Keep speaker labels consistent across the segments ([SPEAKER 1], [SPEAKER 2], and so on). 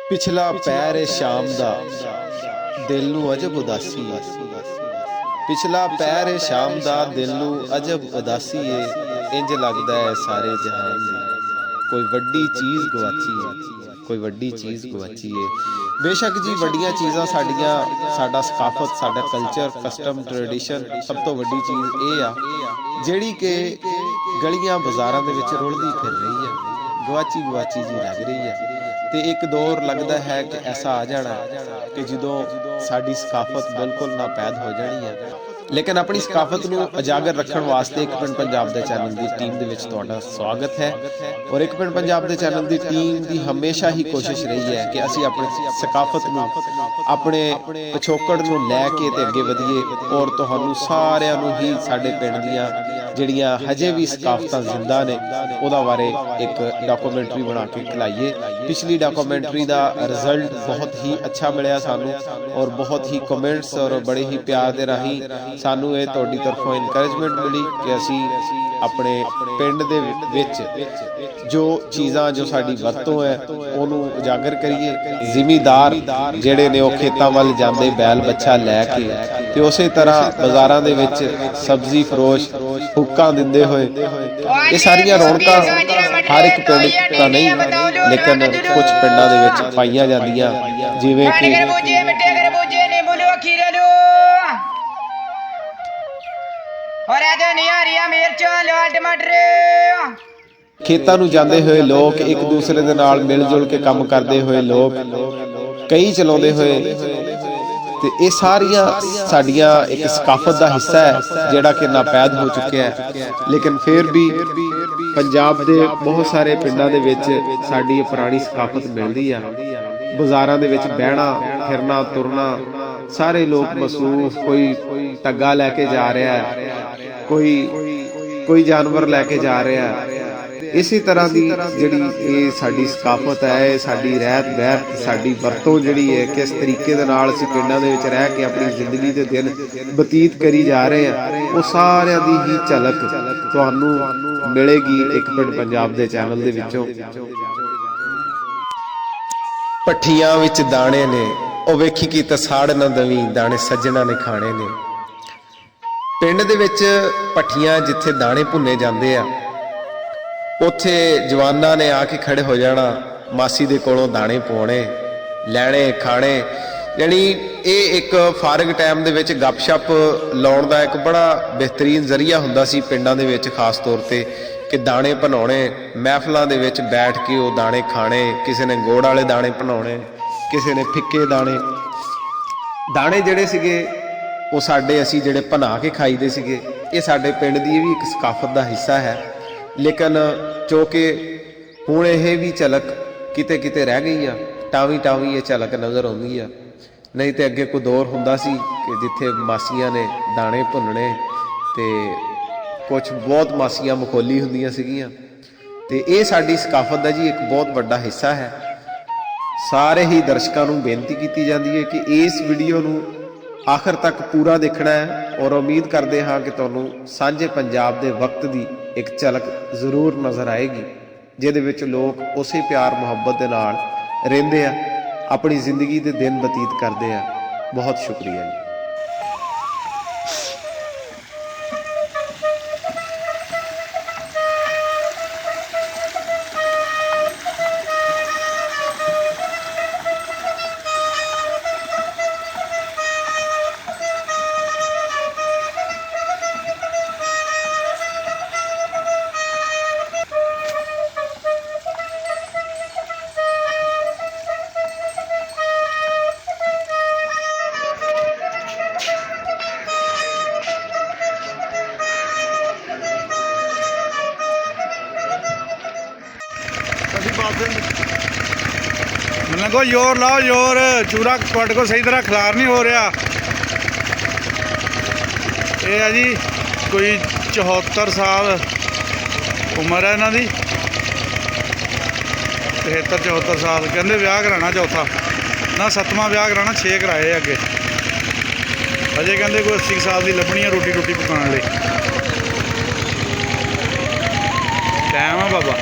[SPEAKER 1] पिछला पैर है शाम दा दिल नू अजब उदासी है। पिछला पैर है शाम दा दिल नू अजब उदासी है। इंज लगदा है सारे जहान दी कोई वड्डी चीज़ गवाची है, कोई वड्डी चीज़ गवाची है। बेशक जी वड्डियां चीज़ां साडियां साडा सकाफत साडा कल्चर कस्टम ट्रेडिशन सब तो वड्डी चीज़ ये आ जिहड़ी कि गलियां बाज़ारां दे विच रुलदी फिर रही है, गवाची गवाची जी लग रही है। तो एक दौर लगता है कि ऐसा आ जाना कि जो साड़ी सकाफत बिल्कुल नापैद हो जानी है। लेकिन अपनी सकाफत को उजागर रखने वास्ते एक पिंड पंजाब के चैनल की टीम के तुहाडा स्वागत है। और एक पिंड पंजाब के चैनल की टीम की हमेशा ही कोशिश रही है कि असी अपनी सकाफत को अपने पिछोकड़ को लैके ते अगे वधीए और तुहानू सारिਆਂ ਨੂੰ ही साडे पिंड दीयां ਜਿਹੜੀਆਂ हजे भी सकाफतां जिंदा ने ਉਹਦਾ बारे एक डॉक्यूमेंट्री बना के खिलाइए। पिछली डॉक्यूमेंट्री का रिजल्ट बहुत ही अच्छा मिलया सानू और बहुत ही कमेंट्स और बड़े ही प्यार के राही सानू ये तुहाडी तरफों इनकरेजमेंट मिली कि असी अपने पिंड दे विच जो चीज़ां जो साडी वरतों है ਉਹਨੂੰ उजागर करिए। ਜ਼ਿਮੀਦਾਰ ਜਿਹੜੇ ਨੇ ਉਹ खेतों ਵੱਲ ਜਾਂਦੇ बैल बच्चा लैके ते उसे तरह बाज़ारां दे विच सब्जी फरोश हुक्कां दिंदे होए ये सारियां रौनकां हर एक पिंड तां नहीं लेकिन कुछ पिंडां दे विच पाईयां जांदियां जिवें कि खेतां नूं जांदे होए लोग एक दूसरे दे नाल मिल जुल के काम करदे होए लोग कई चलाउंदे होए ते ये सारियां साडियां एक सकाफत का हिस्सा है जिहड़ा कि नापैद हो चुकिया है। लेकिन फिर भी पंजाब दे बहुत सारे पिंडां दे विच साडी पुरानी सकाफत मिलदी आ। बाज़ारां दे विच बहना फिरना तुरना सारे लोग मसरूफ, कोई टग्गा लैके जा रहा है, कोई जानवर लैके जा रहा है। इसी तरह की जिहड़ी साडी सकाफत है साडी रहत बहत साडी वरतों जिहड़ी है किस तरीके दे नाल असीं पिंडां दे विच रह के अपनी जिंदगी दे दिन बतीत करी जा रहे हैं वो सारिਆਂ दी ही झलक तुहानू मिलेगी एक पिंड पंजाब दे चैनल दे विचों। पट्ठियां विच दाणे ने ਉਹ ਵੇਖੀ की तसाड़ ना दवी दाणे सज्जणा ने खाने ने। पिंड दे विच पट्ठियां जिथे दाणे भुन्ने जांदे आ उत्थे जवानां ने आके खड़े हो जाना, मासी दे कोलों दाणे पवाने लैणे खाने। यानी ये एक फारग टाइम दे विच गपशप लाउण दा एक बड़ा बेहतरीन जरिया हुंदा सी पिंडां दे विच, खास तौर ते कि दाणे भनाउणे महफिलां दे विच बैठ के वो दाणे खाने। किसी ने गुड़ वाले दाणे भनाउणे, किसी ने फिक्के दाणे। दाणे जिहड़े सीगे वो साडे असीं जिहड़े भना के खाईदे सीगे ये साडे पिंड दी भी एक सकाफत का हिस्सा है। लेकिन चूँकि हुण यह भी झलक किते किते रह गई आ, टावी टावी ये झलक नज़र आउंदी आ। नहीं तो अगे कोई दौर हुंदा सी कि जिथे मासियां ने दाणे भुन्नणे ते कुछ बहुत मासियां मखौली हुंदियां सीगियां ते ये साडी सकाफत का जी एक बहुत वड्डा हिस्सा है। सारे ही दर्शकों नूं बेनती की जाती है कि इस वीडियो नूं आखिर तक पूरा देखना है और उम्मीद करते हाँ कि तुहानूं सांझे पंजाब के वक्त की एक झलक जरूर नज़र आएगी जिहदे विच लोग उसे प्यार मुहब्बत के नाल रहिंदे आ, अपनी जिंदगी के दिन बतीत करते हैं। बहुत शुक्रिया जी।
[SPEAKER 2] लगो जोर लाओ जोर, चूरा तुहाडे को सही तरह खिलार नहीं हो रहा। ये है जी कोई 74 साल उम्र है इन्हां दी, 73-74 साल। कहते ब्याह कराना चौथा ना 7वां ब्याह कराना, 6 कराए अगे। अजे कहते कोई 80 साल की लभनी है रोटी रोटी पकाने लई। टाइम है बाबा।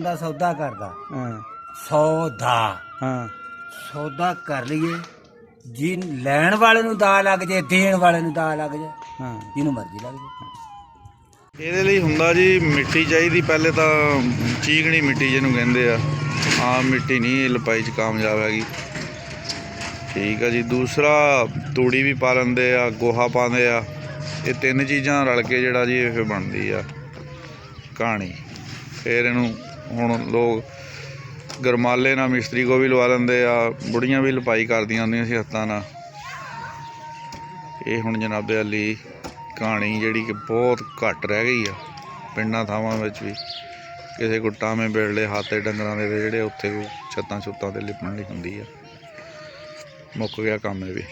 [SPEAKER 3] ਬੰਦਾ ਸੌਦਾ ਕਰਦਾ
[SPEAKER 2] ਹਾਂ
[SPEAKER 3] 100 ਦਾ
[SPEAKER 2] ਹਾਂ
[SPEAKER 3] ਸੌਦਾ ਕਰ ਲਈਏ ਜੀ, ਲੈਣ ਵਾਲੇ ਨੂੰ ਦਾ ਲੱਗ ਜੇ, ਦੇਣ ਵਾਲੇ ਨੂੰ ਦਾ ਲੱਗ ਜੇ,
[SPEAKER 2] ਹਾਂ
[SPEAKER 3] ਜਿਹਨੂੰ ਮਰਜ਼ੀ ਲੱਗ ਜੇ।
[SPEAKER 2] ਇਹਦੇ ਲਈ ਹੁੰਦਾ ਜੀ ਮਿੱਟੀ ਚਾਹੀਦੀ ਪਹਿਲੇ ਤਾਂ, ਚੀਕਣੀ ਮਿੱਟੀ ਜਿਹਨੂੰ ਕਹਿੰਦੇ ਆ, ਆਮ ਮਿੱਟੀ ਨਹੀਂ ਇਹ ਲਪਾਈ 'ਚ ਕਾਮਯਾਬ ਹੈਗੀ। ਠੀਕ ਆ ਜੀ। ਦੂਸਰਾ ਤੂੜੀ ਵੀ ਪਾ ਲੈਂਦੇ ਆ, ਗੋਹਾ ਪਾਉਂਦੇ ਆ, ਇਹ ਤਿੰਨ ਚੀਜ਼ਾਂ ਰਲ ਕੇ ਜਿਹੜਾ ਜੀ ਇਹ ਬਣਦੀ ਆ ਕਹਾਣੀ। ਫਿਰ ਇਹਨੂੰ ਹੁਣ ਲੋਕ ਗਰਮਾਲੇ ਨਾਲ ਮਿਸਤਰੀ ਕੋ ਵੀ ਲਵਾ ਲੈਂਦੇ ਆ, ਬੁੜੀਆਂ ਵੀ ਲਪਾਈ ਕਰਦੀਆਂ ਹੁੰਦੀਆਂ ਸੀ ਹੱਥਾਂ ਨਾਲ। ਇਹ ਹੁਣ ਜਨਾਬੇ ਅਲੀ ਕਹਾਣੀ ਜਿਹੜੀ ਕਿ ਬਹੁਤ ਘੱਟ ਰਹਿ ਗਈ ਆ ਪਿੰਡਾਂ ਥਾਵਾਂ ਵਿੱਚ ਵੀ। ਕਿਸੇ ਕੋ ਟਾਵੇਂ ਬੇੜਲੇ ਹਾਤੇ ਡੰਗਰਾਂ ਦੇ ਜਿਹੜੇ ਉੱਥੇ ਕੋਈ ਛੱਤਾਂ ਛੁੱਤਾਂ 'ਤੇ ਲਿਪਣ ਲਈ ਹੁੰਦੀ ਆ। ਮੁੱਕ ਗਿਆ ਕੰਮ ਇਹ ਵੀ।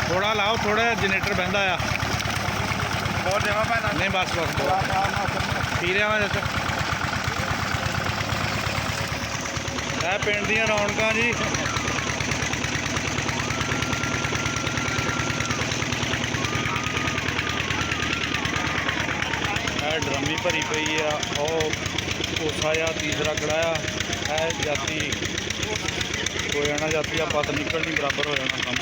[SPEAKER 2] ਥੋੜਾ ਲਾਓ, ਥੋੜਾ ਜਨਰੇਟਰ ਬਹਿੰਦਾ ਆ। ਬਹੁਤ ਦੇਵਾ ਪੈਣਾ ਨਹੀਂ, ਬਸ ਪੀ ਰਿਹਾ ਮੈਂ ਦੱਸ। ਇਹ ਪਿੰਡ ਦੀਆਂ ਰੌਣਕਾਂ ਜੀ। ਇਹ ਡਰਮੀ ਭਰੀ ਪਈ ਆ, ਉਹ ਕੋਸਾ ਆ, ਤੀਸਰਾ ਕੜਾਇਆ। ਇਹ ਜਾਤੀ ਹੋ ਜਾਣਾ, ਜਾਤੀ ਆਪਾਂ ਤਾਂ ਨਿਕਲਣੀ ਬਰਾਬਰ ਹੋ ਜਾਣਾ ਕੰਮ।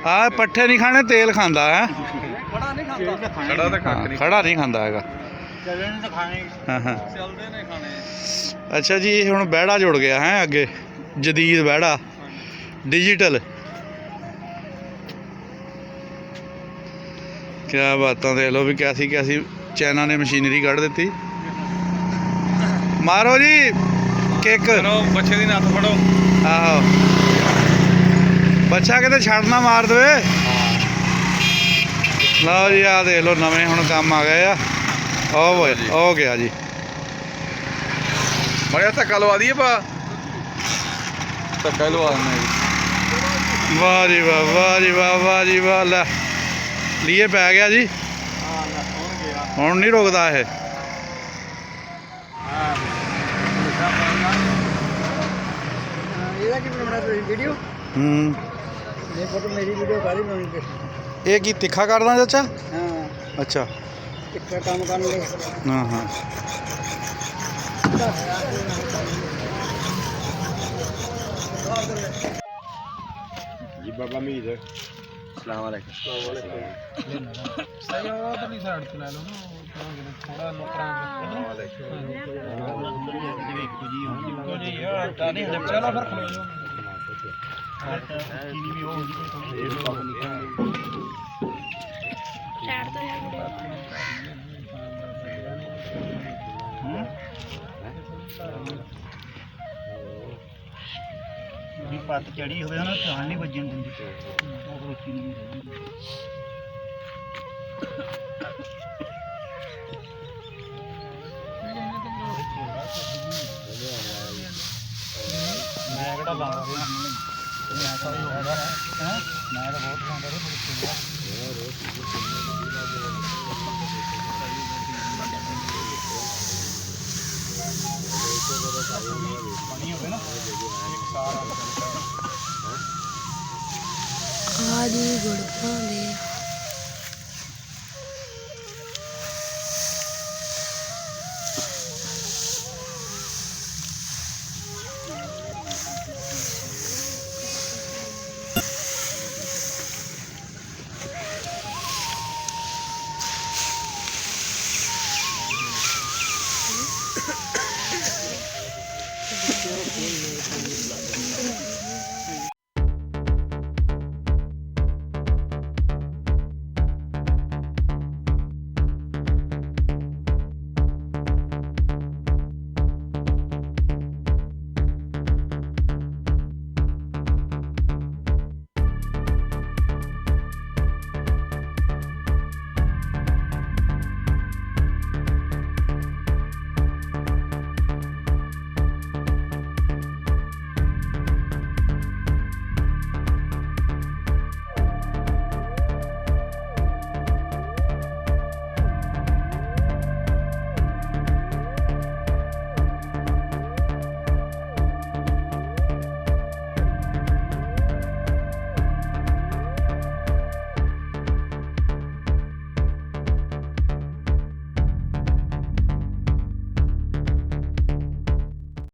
[SPEAKER 2] ਆ ਪੱਠੇ ਨਹੀਂ ਖਾਣੇ, ਤੇਲ ਖਾਂਦਾ ਹੈ।
[SPEAKER 1] ਖੜਾ ਨਹੀਂ ਖਾਂਦਾ, ਖੜਾ ਤਾਂ ਕੱਖ ਨਹੀਂ,
[SPEAKER 2] ਖੜਾ ਨਹੀਂ ਖਾਂਦਾ ਹੈਗਾ।
[SPEAKER 3] ਚੱਲਣੇ ਤਾਂ ਖਾਣੇ,
[SPEAKER 2] ਹਾਂ ਹਾਂ
[SPEAKER 1] ਚੱਲਦੇ ਨੇ ਖਾਣੇ।
[SPEAKER 2] ਅੱਛਾ ਜੀ, ਇਹ ਹੁਣ ਬਹਿੜਾ ਜੁੜ ਗਿਆ ਹੈ ਅੱਗੇ, ਜਦੀਦ ਬਹਿੜਾ, ਡਿਜੀਟਲ। ਕਿਆ ਬਾਤਾਂ ਦੇਖ ਲਓ ਵੀ ਕੈਸੀ ਕੈਸੀ ਚਾਈਨਾ ਨੇ ਮਸ਼ੀਨਰੀ ਕੱਢ ਦਿੱਤੀ। ਮਾਰੋ ਜੀ ਕਿੱਕ।
[SPEAKER 1] ਚਲੋ ਬੱਚੇ ਦੀ ਨੱਥ ਫੜੋ।
[SPEAKER 2] ਆਹੋ, ਬੱਚਾ ਕਿਤੇ ਛੱਡ ਨਾ ਮਾਰ ਦੇਵੇ। ਲਓ ਜੀ, ਆਹ ਦੇਖ ਲਓ ਨਵੇਂ ਹੁਣ ਕੰਮ ਆ ਗਏ ਆ। ਉਹ ਓਏ ਹੋ ਗਿਆ ਜੀ।
[SPEAKER 1] ਮੜਿਆ ਧੱਕਾ ਲਵਾ ਦਈਏ ਪਾ, ਧੱਕਾ ਲਵਾ ਦਿੰਦੇ ਜੀ।
[SPEAKER 2] ਵਾਹ ਜੀ ਵਾਹ, ਵਾਹ ਜੀ ਵਾਹ, ਵਾਹ ਜੀ ਵਾਹ। ਲੈ ਲੀਏ ਪੈ ਗਿਆ ਜੀ, ਹੁਣ ਨਹੀਂ ਰੁਕਦਾ ਇਹ।
[SPEAKER 3] ਇਹਦਾ ਕੀ ਬਣਾਉਣਾ ਤੁਸੀਂ ਵੀਡੀਓ?
[SPEAKER 2] ਹੂੰ,
[SPEAKER 3] ਨਹੀਂ ਪਤਾ, ਮੇਰੀ ਵੀਡੀਓ ਕਾਹਦੀ ਬਣਾਉਣੀ ਤੇ।
[SPEAKER 2] ਇਹ ਕੀ ਤਿੱਖਾ ਕਰਦਾ ਚਾਚਾ?
[SPEAKER 3] ਹਾਂ,
[SPEAKER 2] ਅੱਛਾ,
[SPEAKER 3] ਕਿੱਥੇ ਕੰਮ ਕਰਨ ਲਈ।
[SPEAKER 2] ਹਾਂ ਹਾਂ।
[SPEAKER 1] ਜੀ ਬਾਬਾ ਮੀਰ, ਸਲਾਮ ਵਾਲੇਕੁਮ। ਸਹੀ ਉਹ ਤਾਂ ਨਹੀਂ ਸਾਈਡ ਤੇ ਲੈ ਲਓ ਨਾ, ਥੋੜਾ ਨੁਕਰਾਂ ਚਲੋ ਫਿਰ ਖਲੋ ਜਾਓ। ਚੀਨੀ ਵੀ ਹੋ
[SPEAKER 3] ਵੀ ਪੱਤ ਚੜੀ ਹੋਵੇ ਨਾ, ਧਿਆਨ ਨਹੀਂ ਵੱਜਣ ਦਿੰਦੀ। ਉਹ ਰੋਟੀ ਨਹੀਂ ਮੈਂ ਕਿਹੜਾ ਲਾਉਂਦਾ ਮੈਂ ਤਾਂ ਲਾਉਂਦਾ ਹੈ, ਮੈਂ ਤਾਂ ਬਹੁਤ ਲਾਉਂਦਾ ਪਾਣੀ ਹੋਵੇ ਨਾ ਇੱਕ ਸਾਰਾ ਆਦੀ ਗੁੜ ਪਾਉਂਦੇ